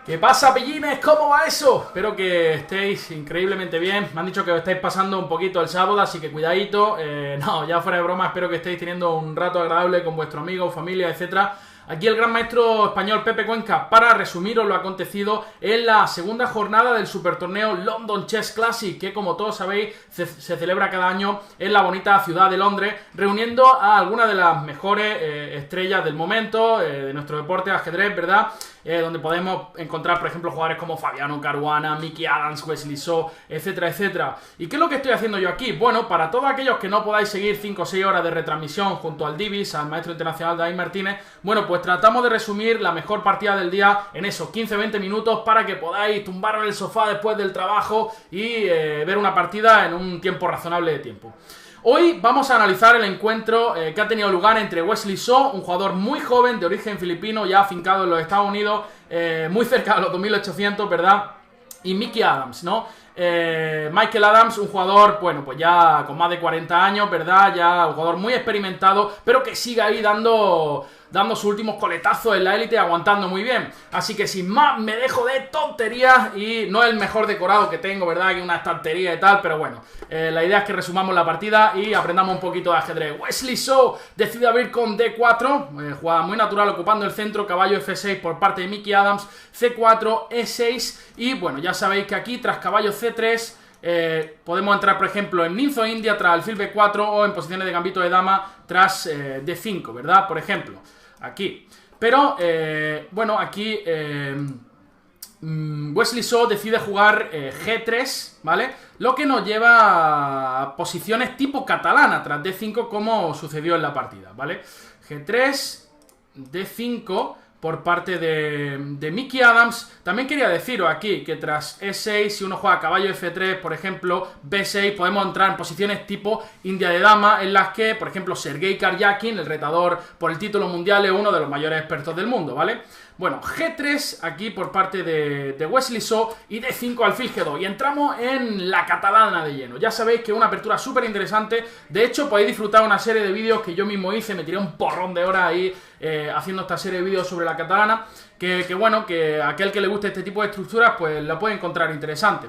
¿Qué pasa, pillines? ¿Cómo va eso? Espero que estéis increíblemente bien. Me han dicho que os estáis pasando un poquito el sábado, así que cuidadito. No, ya fuera de broma, espero que estéis teniendo un rato agradable con vuestro amigo, familia, etcétera. Aquí el gran maestro español Pepe Cuenca para resumiros lo acontecido en la segunda jornada del supertorneo London Chess Classic, que como todos sabéis se celebra cada año en la bonita ciudad de Londres, reuniendo a algunas de las mejores estrellas del momento, de nuestro deporte, ajedrez, ¿verdad? Donde podemos encontrar, por ejemplo, jugadores como Fabiano Caruana, Mickey Adams, Wesley So, etcétera, etcétera. ¿Y qué es lo que estoy haciendo yo aquí? Bueno, para todos aquellos que no podáis seguir 5 o 6 horas de retransmisión junto al Divis, al maestro internacional David Martínez, bueno, pues tratamos de resumir la mejor partida del día en esos 15-20 minutos para que podáis tumbaros en el sofá después del trabajo y ver una partida en un tiempo razonable de tiempo. Hoy vamos a analizar el encuentro que ha tenido lugar entre Wesley So, un jugador muy joven de origen filipino, ya afincado en los Estados Unidos, muy cerca de los 2800, ¿verdad? Y Mickey Adams, ¿no? Michael Adams, un jugador, bueno, pues ya con más de 40 años, ¿verdad? Ya un jugador muy experimentado, pero que sigue ahí dando sus últimos coletazos en la élite, aguantando muy bien. Así que sin más, me dejo de tonterías y no es el mejor decorado que tengo, ¿verdad? Aquí una estantería y tal, pero bueno, la idea es que resumamos la partida y aprendamos un poquito de ajedrez. Wesley So decide abrir con D4, jugada muy natural ocupando el centro, caballo F6 por parte de Mickey Adams, C4, E6 y bueno, ya sabéis que aquí tras caballo C3 podemos entrar, por ejemplo, en Ninzo India tras alfil B4 o en posiciones de gambito de dama tras D5, ¿verdad? Por ejemplo, aquí. Pero, bueno, aquí Wesley So decide jugar G3, ¿vale? Lo que nos lleva a posiciones tipo catalana tras D5 como sucedió en la partida, ¿vale? G3, D5 por parte de Mickey Adams. También quería deciros aquí que tras E6, si uno juega caballo F3, por ejemplo, B6, podemos entrar en posiciones tipo India de dama, en las que, por ejemplo, Sergei Karyakin, el retador por el título mundial, es uno de los mayores expertos del mundo, ¿vale? Bueno, G3 aquí por parte de Wesley So y D5 alfil G2. Y entramos en la catalana de lleno. Ya sabéis que es una apertura súper interesante. De hecho, podéis disfrutar una serie de vídeos que yo mismo hice. Me tiré un porrón de horas ahí haciendo esta serie de vídeos sobre la catalana. Que bueno, que aquel que le guste este tipo de estructuras, pues la puede encontrar interesante.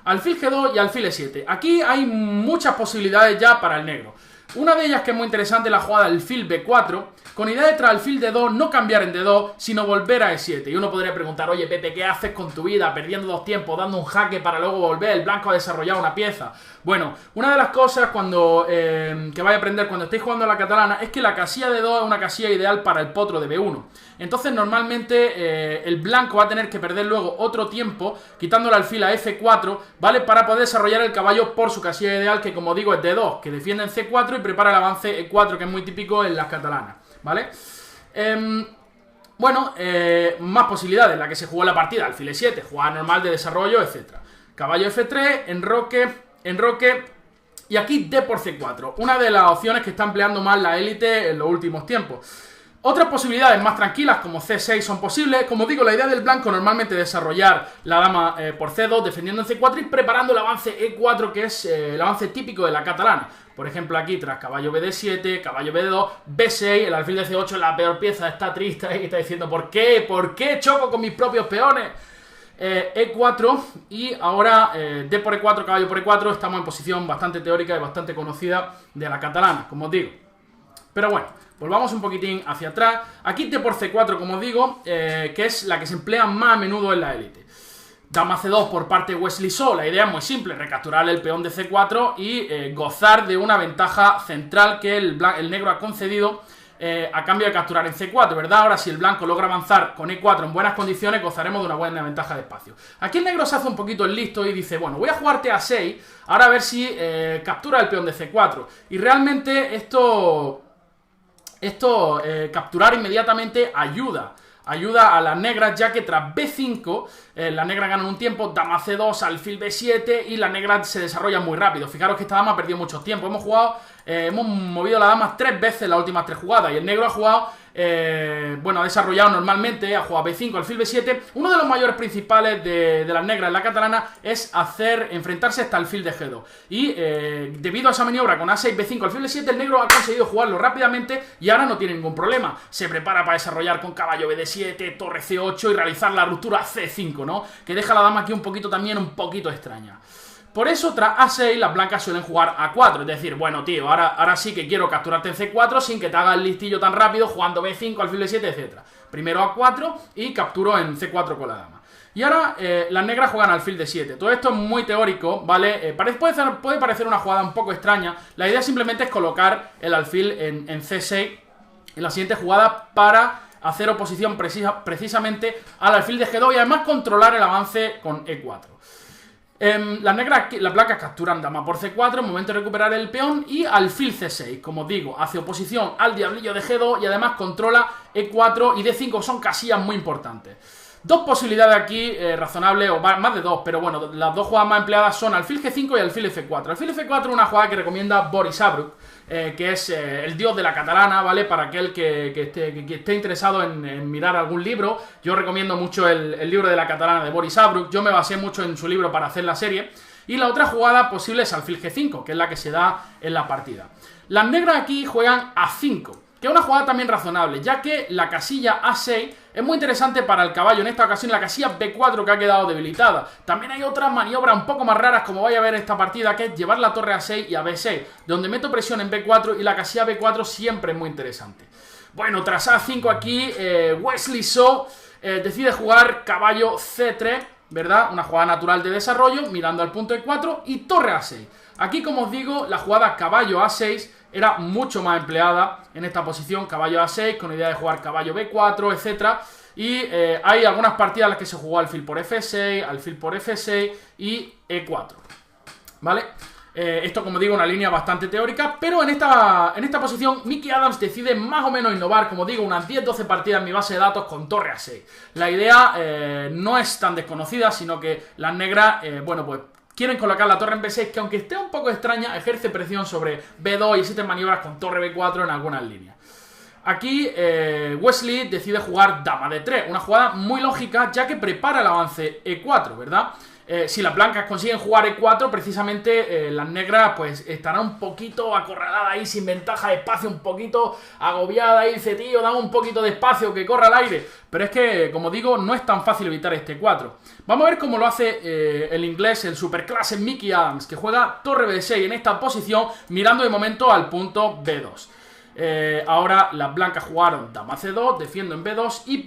Alfil G2 y alfil E7. Aquí hay muchas posibilidades ya para el negro. Una de ellas que es muy interesante es la jugada alfil B4, con idea de tras alfil D2 no cambiar en D2, sino volver a E7. Y uno podría preguntar, oye Pepe, ¿qué haces con tu vida? Perdiendo dos tiempos, dando un jaque para luego volver, el blanco ha desarrollado una pieza. Bueno, una de las cosas que vais a aprender cuando estéis jugando a la catalana es que la casilla de D2 es una casilla ideal para el potro de B1. Entonces normalmente el blanco va a tener que perder luego otro tiempo, quitando el alfil a F4, ¿vale? Para poder desarrollar el caballo por su casilla ideal, que como digo es D2, que defiende en C4 y prepara el avance E4, que es muy típico en las catalanas, ¿vale? Bueno, más posibilidades, la que se jugó en la partida, alfil E7, jugada normal de desarrollo, etc. Caballo F3, enroque, y aquí D por C4, una de las opciones que está empleando más la élite en los últimos tiempos. Otras posibilidades más tranquilas como C6 son posibles. Como digo, la idea del blanco normalmente es desarrollar la dama por C2 defendiendo en C4 y preparando el avance E4, que es el avance típico de la catalana. Por ejemplo, aquí tras caballo BD7, caballo BD2, B6, el alfil de C8 es la peor pieza, está triste y está diciendo ¿por qué? ¿Por qué choco con mis propios peones? E4 y ahora D por E4, caballo por E4, estamos en posición bastante teórica y bastante conocida de la catalana, como os digo. Pero bueno, volvamos un poquitín hacia atrás. Aquí T por C4, como os digo, que es la que se emplea más a menudo en la élite. Dama C2 por parte de Wesley So. La idea es muy simple, recapturar el peón de C4 y gozar de una ventaja central que el negro ha concedido a cambio de capturar en C4, ¿verdad? Ahora, si el blanco logra avanzar con E4 en buenas condiciones, gozaremos de una buena ventaja de espacio. Aquí el negro se hace un poquito el listo y dice, bueno, voy a jugarte a 6, ahora a ver si captura el peón de C4. Y realmente esto capturar inmediatamente ayuda a las negras, ya que tras B5 las negras ganan un tiempo, dama C2, alfil B7 y las negras se desarrollan muy rápido. Fijaros que esta dama ha perdido mucho tiempo. Hemos jugado hemos movido la dama 3 veces las últimas 3 jugadas y el negro ha jugado, bueno, ha desarrollado normalmente, ha jugado B5, alfil B7. Uno de los mayores principales de las negras en la catalana es enfrentarse hasta alfil de G2. Y debido a esa maniobra con A6, B5, alfil B7, el negro ha conseguido jugarlo rápidamente y ahora no tiene ningún problema. Se prepara para desarrollar con caballo BD7, torre C8 y realizar la ruptura C5, ¿no? Que deja a la dama aquí un poquito también, un poquito extraña. Por eso, tras A6, las blancas suelen jugar A4. Es decir, bueno, tío, ahora sí que quiero capturarte en C4 sin que te haga el listillo tan rápido jugando B5, alfil B7, etc. Primero A4 y capturo en C4 con la dama. Y ahora las negras juegan alfil D7. Todo esto es muy teórico, ¿vale? Puede parecer una jugada un poco extraña. La idea simplemente es colocar el alfil en C6 en la siguiente jugada para hacer oposición precisamente al alfil de G2 y además controlar el avance con E4. Las blancas capturan dama por C4 en momento de recuperar el peón y alfil C6, como os digo, hace oposición al diablillo de G2 y además controla E4 y D5, son casillas muy importantes. Dos posibilidades aquí razonables, o más de dos, pero bueno, las dos jugadas más empleadas son alfil G5 y alfil F4. Alfil F4 es una jugada que recomienda Boris Sabruk, que es el dios de la catalana, ¿vale? Para aquel que esté interesado en mirar algún libro, yo recomiendo mucho el libro de la catalana de Boris Sabruk. Yo me basé mucho en su libro para hacer la serie. Y la otra jugada posible es alfil G5, que es la que se da en la partida. Las negras aquí juegan A5, que es una jugada también razonable, ya que la casilla A6 es muy interesante para el caballo, en esta ocasión la casilla B4 que ha quedado debilitada. También hay otras maniobras un poco más raras, como vais a ver en esta partida, que es llevar la torre A6 y a B6, donde meto presión en B4 y la casilla B4 siempre es muy interesante. Bueno, tras A5 aquí, Wesley So decide jugar caballo C3, ¿verdad? Una jugada natural de desarrollo, mirando al punto E4 y torre A6. Aquí, como os digo, la jugada caballo A6 era mucho más empleada en esta posición, caballo A6, con idea de jugar caballo B4, etc. Y hay algunas partidas en las que se jugó alfil por F6, alfil por F6 y E4, ¿vale? Esto, como digo, una línea bastante teórica, pero en esta posición Mickey Adams decide más o menos innovar, como digo, unas 10-12 partidas en mi base de datos con torre A6. La idea no es tan desconocida, sino que las negras, bueno, pues quieren colocar la torre en B6, que aunque esté un poco extraña, ejerce presión sobre B2 y existen maniobras con torre B4 en algunas líneas. Aquí Wesley decide jugar dama D3, una jugada muy lógica, ya que prepara el avance E4, ¿verdad? Si las blancas consiguen jugar E4, precisamente las negras pues estarán un poquito acorraladas ahí, sin ventaja de espacio, un poquito agobiada ahí, dice, tío, dame un poquito de espacio, que corra al aire. Pero es que, como digo, no es tan fácil evitar este E4. Vamos a ver cómo lo hace el inglés, el superclase Mickey Adams, que juega torre B6 en esta posición, mirando de momento al punto B2. Ahora las blancas jugaron dama C2, defiendo en B2 y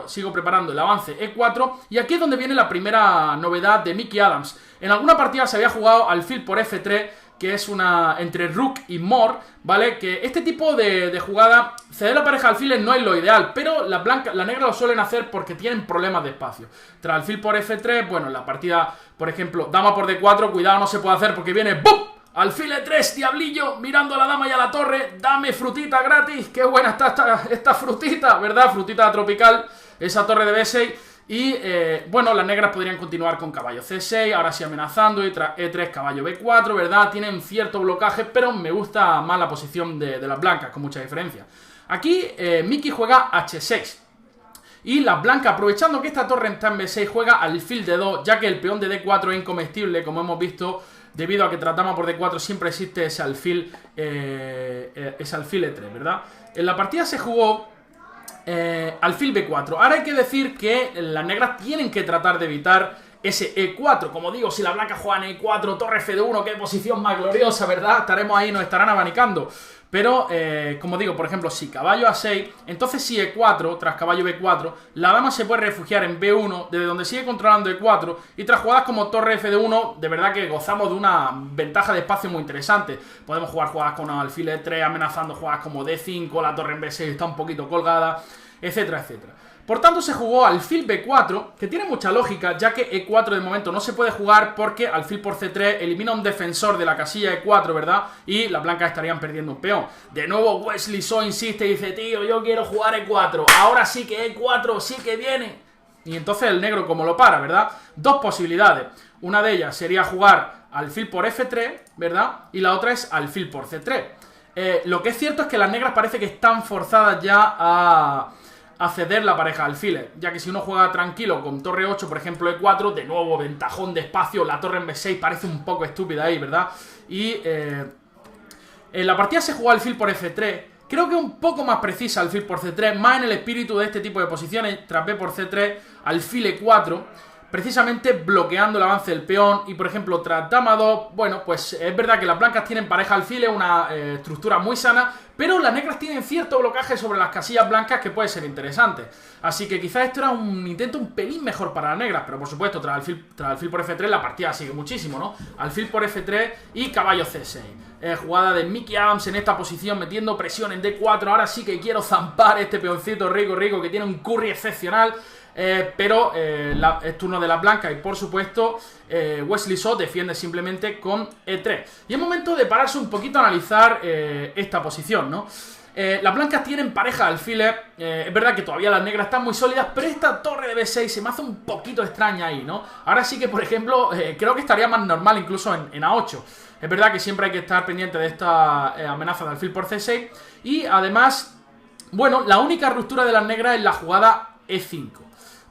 sigo preparando el avance E4. Y aquí es donde viene la primera novedad de Mickey Adams. En alguna partida se había jugado alfil por F3, que es una entre rook y more, ¿vale? Que este tipo de jugada, ceder la pareja alfiles no es lo ideal, pero las negras lo suelen hacer porque tienen problemas de espacio. Tras alfil por F3, bueno, en la partida, por ejemplo, dama por D4, cuidado, no se puede hacer porque viene ¡bum! Alfil E3, diablillo, mirando a la dama y a la torre, dame frutita gratis, qué buena está esta frutita, ¿verdad? Frutita tropical, esa torre de B6. Y bueno, las negras podrían continuar con caballo C6, ahora sí amenazando, y tras E3 caballo B4, ¿verdad? Tienen cierto blocaje, pero me gusta más la posición de las blancas, con mucha diferencia. Aquí Mickey juega H6. Y las blancas, aprovechando que esta torre está en B6, juega alfil D2, ya que el peón de D4 es incomestible, como hemos visto. Debido a que tras dama por D4 siempre existe ese alfil E3, ¿verdad? En la partida se jugó alfil B4. Ahora hay que decir que las negras tienen que tratar de evitar ese E4. Como digo, si las blancas juegan E4, torre F1, qué posición más gloriosa, ¿verdad? Estaremos ahí, nos estarán abanicando. Pero, como digo, por ejemplo, si caballo A6, entonces si E4, tras caballo B4, la dama se puede refugiar en B1, desde donde sigue controlando E4, y tras jugadas como torre F1, de verdad que gozamos de una ventaja de espacio muy interesante. Podemos jugar jugadas con alfil E3, amenazando jugadas como D5, la torre en B6 está un poquito colgada, etcétera, etcétera. Por tanto, se jugó alfil B4, que tiene mucha lógica, ya que E4 de momento no se puede jugar porque alfil por C3 elimina un defensor de la casilla E4, ¿verdad? Y las blancas estarían perdiendo un peón. De nuevo, Wesley So insiste y dice, tío, yo quiero jugar E4. Ahora sí que E4 sí que viene. Y entonces el negro como lo para, ¿verdad? Dos posibilidades. Una de ellas sería jugar alfil por F3, ¿verdad? Y la otra es alfil por C3. Lo que es cierto es que las negras parece que están forzadas ya a ceder la pareja de alfiles, ya que si uno juega tranquilo con torre 8, por ejemplo E4, de nuevo ventajón de espacio, la torre en B6 parece un poco estúpida ahí, ¿verdad? Y en la partida se jugó alfil por F3, creo que un poco más precisa alfil por C3, más en el espíritu de este tipo de posiciones, tras B por C3, alfil E4, precisamente bloqueando el avance del peón. Y por ejemplo tras dama 2, bueno, pues es verdad que las blancas tienen pareja alfiles, una estructura muy sana, pero las negras tienen cierto blocaje sobre las casillas blancas que puede ser interesante. Así que quizás esto era un intento un pelín mejor para las negras, pero por supuesto tras alfil por F3 la partida sigue muchísimo, ¿no? Alfil por F3 y caballo C6. Jugada de Mickey Adams en esta posición, metiendo presión en D4. Ahora sí que quiero zampar este peoncito rico que tiene un curry excepcional. Pero es turno de la blanca y por supuesto Wesley So defiende simplemente con E3. Y es momento de pararse un poquito a analizar esta posición, ¿no? Las blancas tienen pareja de alfiles, es verdad que todavía las negras están muy sólidas, pero esta torre de B6 se me hace un poquito extraña ahí, ¿no? Ahora sí que, por ejemplo, creo que estaría más normal incluso en A8. Es verdad que siempre hay que estar pendiente de esta amenaza de alfil por C6. Y además, bueno, la única ruptura de las negras es la jugada E5,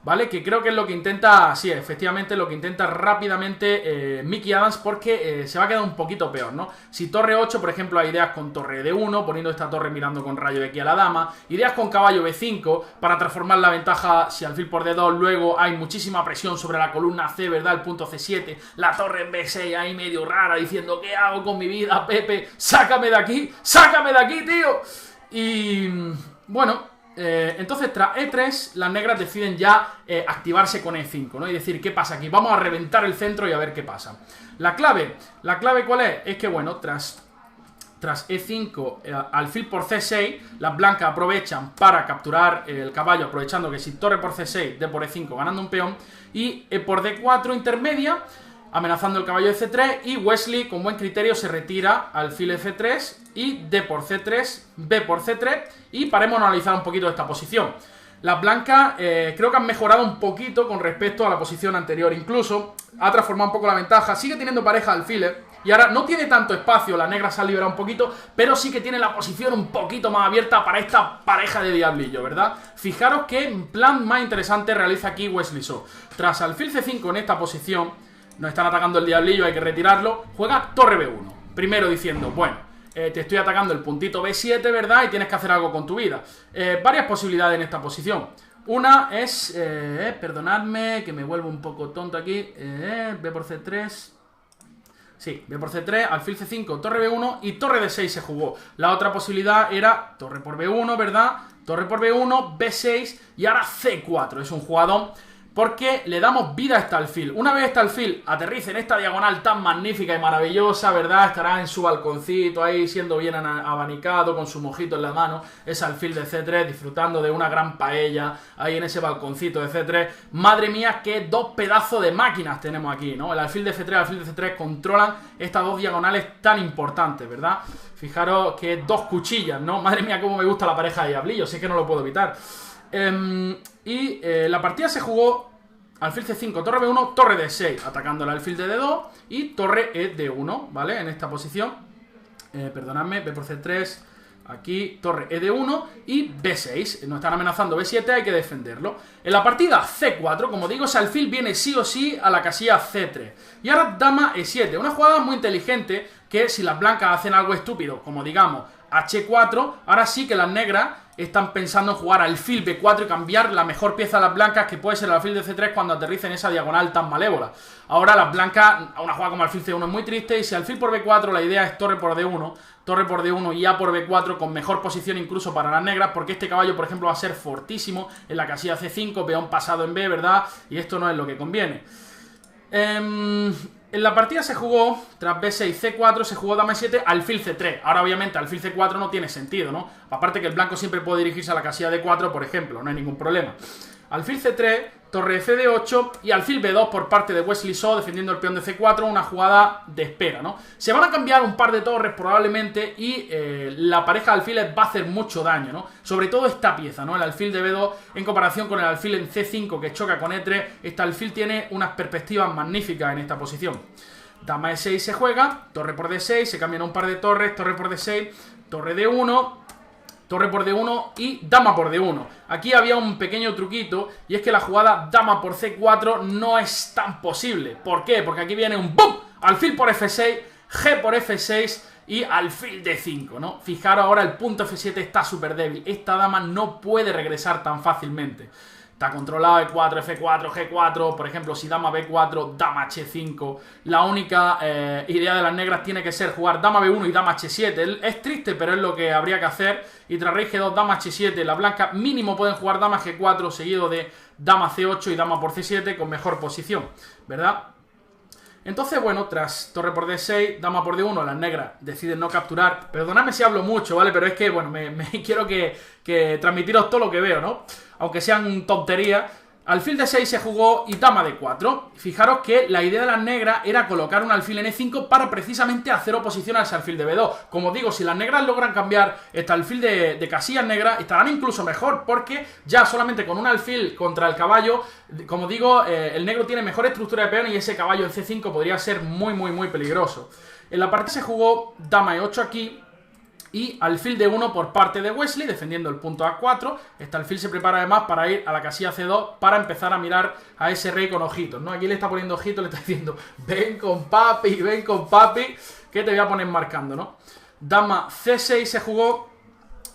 ¿vale? Que creo que es lo que intenta, sí, efectivamente, lo que intenta rápidamente Mickey Adams, porque se va a quedar un poquito peor, ¿no? Si torre 8, por ejemplo, hay ideas con torre D1, poniendo esta torre mirando con rayo de aquí a la dama, ideas con caballo B5, para transformar la ventaja si alfil por D2, luego hay muchísima presión sobre la columna C, ¿verdad? El punto C7, la torre en B6 ahí medio rara, diciendo, ¿qué hago con mi vida, Pepe? ¡Sácame de aquí, tío! Y, bueno, entonces tras E3 las negras deciden ya activarse con E5, ¿no? Y decir, ¿qué pasa aquí? Vamos a reventar el centro y a ver qué pasa. La clave ¿cuál es? Es que, bueno, tras E5, alfil por C6, las blancas aprovechan para capturar el caballo, aprovechando que si torre por C6, D por E5, ganando un peón, y E por D4 intermedia, amenazando el caballo de C3, y Wesley con buen criterio se retira alfil F3 y D por C3, B por C3, y paremos a analizar un poquito esta posición. Las blancas creo que han mejorado un poquito con respecto a la posición anterior, incluso ha transformado un poco la ventaja, sigue teniendo pareja alfiles, y ahora no tiene tanto espacio, la negra se ha liberado un poquito, pero sí que tiene la posición un poquito más abierta para esta pareja de diablillo, ¿verdad? Fijaros qué plan más interesante realiza aquí Wesley So. Tras alfil C5 en esta posición, nos están atacando el diablillo, hay que retirarlo, juega torre B1, primero diciendo, bueno, te estoy atacando el puntito B7, ¿verdad? Y tienes que hacer algo con tu vida. Varias posibilidades en esta posición. Una es, perdonadme, que me vuelvo un poco tonto aquí, B por C3... Sí, B por C3, alfil C5, torre B1 y torre D6 se jugó. La otra posibilidad era torre por B1, ¿verdad? Torre por B1, B6 y ahora C4. Es un jugadón porque le damos vida a este alfil. Una vez este alfil aterrice en esta diagonal tan magnífica y maravillosa, ¿verdad? Estará en su balconcito ahí, siendo bien abanicado, con su mojito en la mano, ese alfil de C3, disfrutando de una gran paella ahí en ese balconcito de C3. Madre mía, qué dos pedazos de máquinas tenemos aquí, ¿no? El alfil de F3 y el alfil de C3 controlan estas dos diagonales tan importantes, ¿verdad? Fijaros que dos cuchillas, ¿no? Madre mía, cómo me gusta la pareja de diablillos, si es que no lo puedo evitar. La partida se jugó alfil C5, torre B1, torre D6, atacando el alfil de D2 y torre E D1, ¿vale? En esta posición, perdonadme, B por C3, aquí torre E D1 y B6, nos están amenazando B7, hay que defenderlo. En la partida C4, como digo, ese alfil viene sí o sí a la casilla C3. Y ahora dama E7, una jugada muy inteligente que si las blancas hacen algo estúpido, como digamos H4, ahora sí que las negras están pensando en jugar alfil B4 y cambiar la mejor pieza de las blancas, que puede ser el alfil de C3 cuando aterrice en esa diagonal tan malévola. Ahora las blancas, una jugada como alfil C1 es muy triste, y si alfil por B4 la idea es torre por D1 y A por B4 con mejor posición incluso para las negras, porque este caballo, por ejemplo, va a ser fortísimo en la casilla C5, peón pasado en B, ¿verdad? Y esto no es lo que conviene. En la partida se jugó, tras B6, C4, se jugó dama E7, alfil C3. Ahora obviamente alfil C4 no tiene sentido, ¿no? Aparte que el blanco siempre puede dirigirse a la casilla D4, por ejemplo, no hay ningún problema. alfil C3, torre de CD8 y alfil B2 por parte de Wesley So defendiendo el peón de C4, una jugada de espera, ¿no? Se van a cambiar un par de torres probablemente y la pareja de alfiles va a hacer mucho daño, ¿no? Sobre todo esta pieza, ¿no? El alfil de B2 en comparación con el alfil en C5 que choca con E3, este alfil tiene unas perspectivas magníficas en esta posición. Dama E6 se juega, torre por D6, se cambian un par de torres, torre por D6, torre D1... torre por D1 y dama por D1. Aquí había un pequeño truquito y es que la jugada dama por C4 no es tan posible. ¿Por qué? Porque aquí viene un ¡bum! Alfil por F6, G por F6 y alfil D5, ¿no? Fijaros ahora el punto F7 está súper débil. Esta dama no puede regresar tan fácilmente. Está controlado E4, F4, G4, por ejemplo, si dama B4, dama H5. La única idea de las negras tiene que ser jugar dama B1 y dama H7. Es triste, pero es lo que habría que hacer. Y tras rey G2, dama H7, las blancas mínimo pueden jugar dama G4 seguido de dama C8 y dama por C7 con mejor posición, ¿verdad? Entonces, bueno, tras torre por D6, dama por D1, las negras deciden no capturar. Perdonadme si hablo mucho, ¿vale? Pero es que, bueno, quiero que transmitiros todo lo que veo, ¿no? Aunque sean tonterías. Alfil D6 se jugó y dama D4. Fijaros que la idea de las negras era colocar un alfil en E5 para precisamente hacer oposición a ese alfil de B2. Como digo, si las negras logran cambiar este alfil de casillas negras, estarán incluso mejor, porque ya solamente con un alfil contra el caballo, como digo, el negro tiene mejor estructura de peón y ese caballo en C5 podría ser muy peligroso. En la partida se jugó dama E8 aquí y alfil D1 por parte de Wesley, defendiendo el punto A4. Este alfil se prepara además para ir a la casilla C2 para empezar a mirar a ese rey con ojitos, ¿no? Aquí le está poniendo ojitos, le está diciendo, ven con papi, que te voy a poner marcando, ¿no? Dama C6 se jugó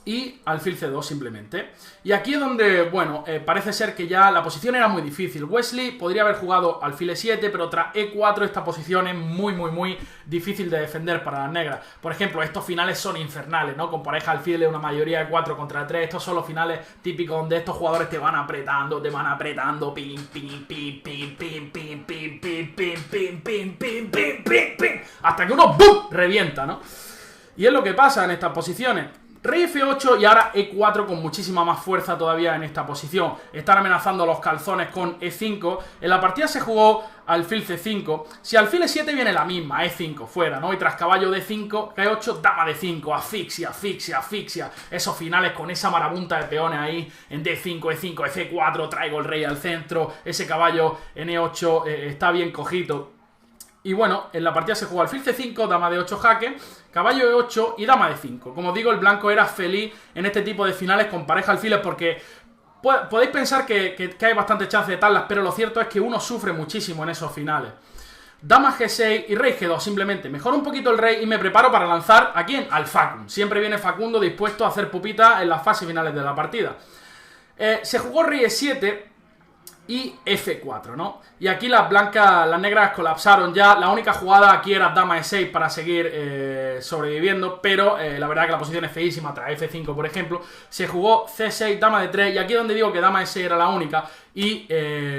y alfil C2 simplemente. Y aquí es donde, bueno, parece ser que ya la posición era muy difícil. Wesley podría haber jugado alfil E7, pero tras E4 esta posición es muy difícil de defender para las negras. Por ejemplo, estos finales son infernales, ¿no? Con pareja alfiles, una mayoría de 4 contra 3. Estos son los finales típicos donde estos jugadores te van apretando, pim, hasta que uno ¡bum! Revienta, ¿no? Y es lo que pasa en estas posiciones. Rey F8 y ahora E4 con muchísima más fuerza todavía en esta posición. Están amenazando los calzones con E5. En la partida se jugó alfil C5. Si alfil E7 viene la misma, E5 fuera, ¿no? Y tras caballo D5, G8, dama D5, asfixia. Esos finales con esa marabunta de peones ahí en D5, E5, F4, traigo el rey al centro. Ese caballo en E8 está bien cogido. Y bueno, en la partida se jugó alfil C5, dama D8 jaque, caballo E8 y dama D5. Como digo, el blanco era feliz en este tipo de finales con pareja alfiles porque podéis pensar que hay bastante chance de tablas, pero lo cierto es que uno sufre muchísimo en esos finales. Dama G6 y rey G2, simplemente mejoro un poquito el rey y me preparo para lanzar ¿a quién? Al Facum. Siempre viene Facundo dispuesto a hacer pupita en las fases finales de la partida. Se jugó rey E7 y F4, ¿no? Y aquí las negras colapsaron ya. La única jugada aquí era dama E6 para seguir sobreviviendo, pero la verdad que la posición es feísima. Tras F5, por ejemplo, se jugó C6, dama D3, y aquí es donde digo que dama E6 era la única. Y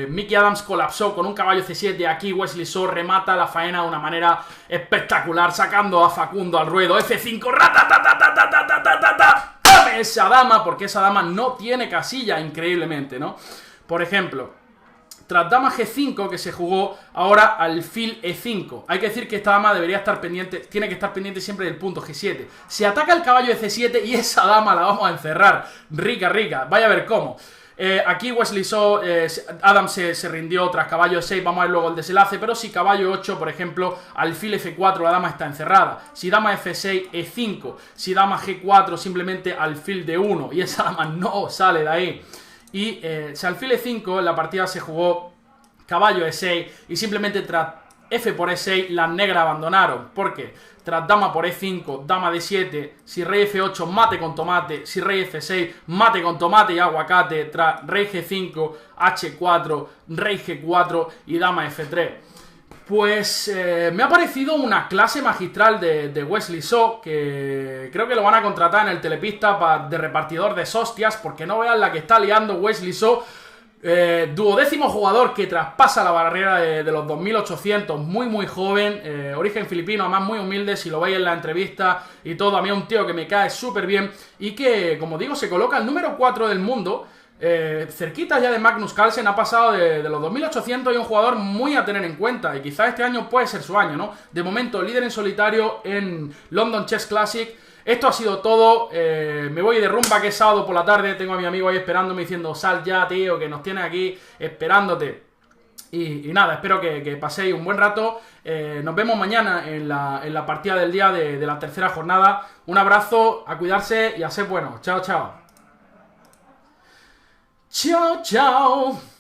Mickey Adams colapsó con un caballo C7. Aquí Wesley So remata la faena de una manera espectacular, sacando a Facundo al ruedo. F5, ¡dame esa dama! Porque esa dama no tiene casilla, increíblemente, ¿no? Por ejemplo, tras dama G5 que se jugó, ahora alfil E5. Hay que decir que esta dama debería estar pendiente, tiene que estar pendiente siempre del punto G7. Se ataca el caballo de C7 y esa dama la vamos a encerrar. Rica. Vaya a ver cómo. Aquí Wesley So, Adams se rindió tras caballo 6, vamos a ver luego el desenlace, pero si caballo 8, por ejemplo, alfil F4, la dama está encerrada. Si dama F6, E5. Si dama G4, simplemente alfil D1, y esa dama no sale de ahí. Y si alfil E5 en la partida se jugó caballo E6 y simplemente tras F por E6 las negras abandonaron. ¿Por qué? Tras dama por E5, dama D7, si rey F8 mate con tomate, si rey F6 mate con tomate y aguacate, tras rey G5, H4, rey G4 y dama F3. Pues me ha parecido una clase magistral de Wesley So, que creo que lo van a contratar en el Telepista de repartidor de hostias, porque no vean la que está liando Wesley So. Duodécimo jugador que traspasa la barrera de los 2800, muy joven, origen filipino, además muy humilde, si lo veis en la entrevista y todo. A mí es un tío que me cae súper bien y que, como digo, se coloca el número 4 del mundo cerquita ya de Magnus Carlsen, ha pasado de los 2800 y un jugador muy a tener en cuenta, y quizás este año puede ser su año, ¿no? De momento líder en solitario en London Chess Classic. Esto ha sido todo, me voy de rumba, que es sábado por la tarde, tengo a mi amigo ahí esperándome diciendo sal ya, tío, que nos tienes aquí esperándote. Y nada, espero que paséis un buen rato. Nos vemos mañana en la partida del día de la tercera jornada. Un abrazo, a cuidarse y a ser buenos. Chao, chao. Chao, chao.